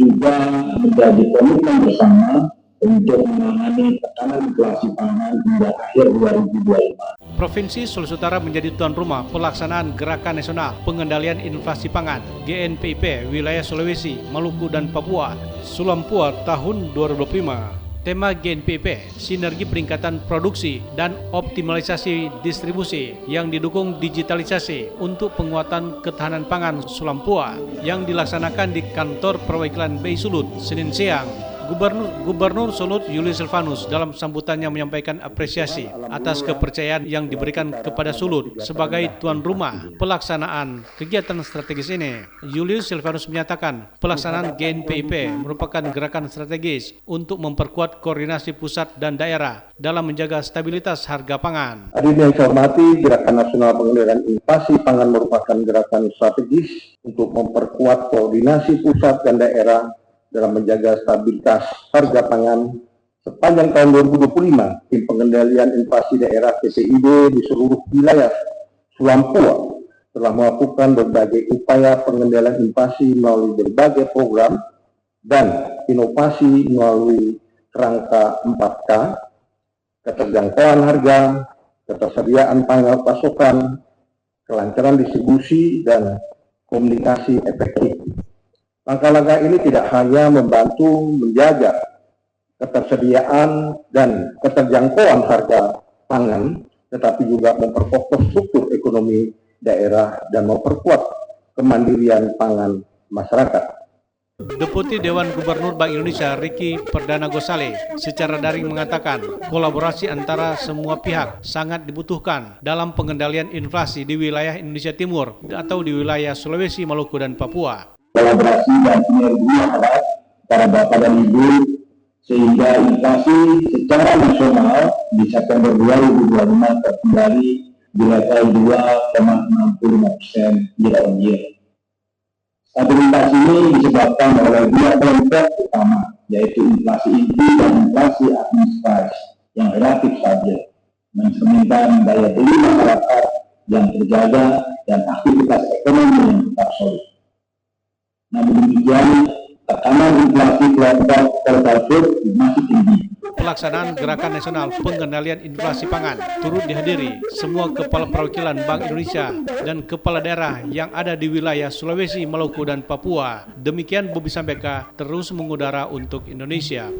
juga menjadi komitmen bersama untuk menangani tekanan inflasi pangan hingga akhir 2025. Provinsi Sulawesi Utara menjadi tuan rumah pelaksanaan Gerakan Nasional Pengendalian Inflasi Pangan GNPIP wilayah Sulawesi, Maluku, dan Papua Sulampua tahun 2025. Tema GNPIP, sinergi peningkatan produksi dan optimalisasi distribusi yang didukung digitalisasi untuk penguatan ketahanan pangan Sulampua yang dilaksanakan di kantor perwakilan BI Sulut Senin siang. Gubernur Sulut Julius Silvanus dalam sambutannya menyampaikan apresiasi atas kepercayaan yang diberikan kepada Sulut sebagai tuan rumah pelaksanaan kegiatan strategis ini. Julius Silvanus menyatakan pelaksanaan GNPIP merupakan gerakan strategis untuk memperkuat koordinasi pusat dan daerah dalam menjaga stabilitas harga pangan. Hadirin yang saya hormati, Gerakan Nasional Pengendalian Inflasi Pangan merupakan gerakan strategis untuk memperkuat koordinasi pusat dan daerah dalam menjaga stabilitas harga pangan. Sepanjang tahun 2025, Tim Pengendalian Inflasi Daerah TPID di seluruh wilayah Sulampua telah melakukan berbagai upaya pengendalian inflasi melalui berbagai program dan inovasi melalui kerangka 4K, keterjangkauan harga, ketersediaan pangan pasokan, kelancaran distribusi, dan komunikasi efektif. Langkah-langkah ini tidak hanya membantu menjaga ketersediaan dan keterjangkauan harga pangan, tetapi juga memperkokoh struktur ekonomi daerah dan memperkuat kemandirian pangan masyarakat. Deputi Dewan Gubernur Bank Indonesia Ricky Perdana Gosale secara daring mengatakan kolaborasi antara semua pihak sangat dibutuhkan dalam pengendalian inflasi di wilayah Indonesia Timur atau di wilayah Sulawesi, Maluku, dan Papua. Kolaborasi dan sinergi yang erat para Bapak dan Ibu sehingga inflasi secara nasional di September 2025 terkendali di level 2,65% year-on-year. Stabilitas ini disebabkan oleh dua kelompok utama, yaitu inflasi inti dan inflasi administrasi yang relatif stabil, mencerminkan daya beli masyarakat yang terjaga dan aktivitas ekonomi yang tetap solid. Namun demikian, tekanan inflasi kelompok tertentu masih tinggi. Pelaksanaan Gerakan Nasional Pengendalian Inflasi Pangan turut dihadiri semua kepala perwakilan Bank Indonesia dan kepala daerah yang ada di wilayah Sulawesi, Maluku, dan Papua. Demikian Bobi Sambeka terus mengudara untuk Indonesia.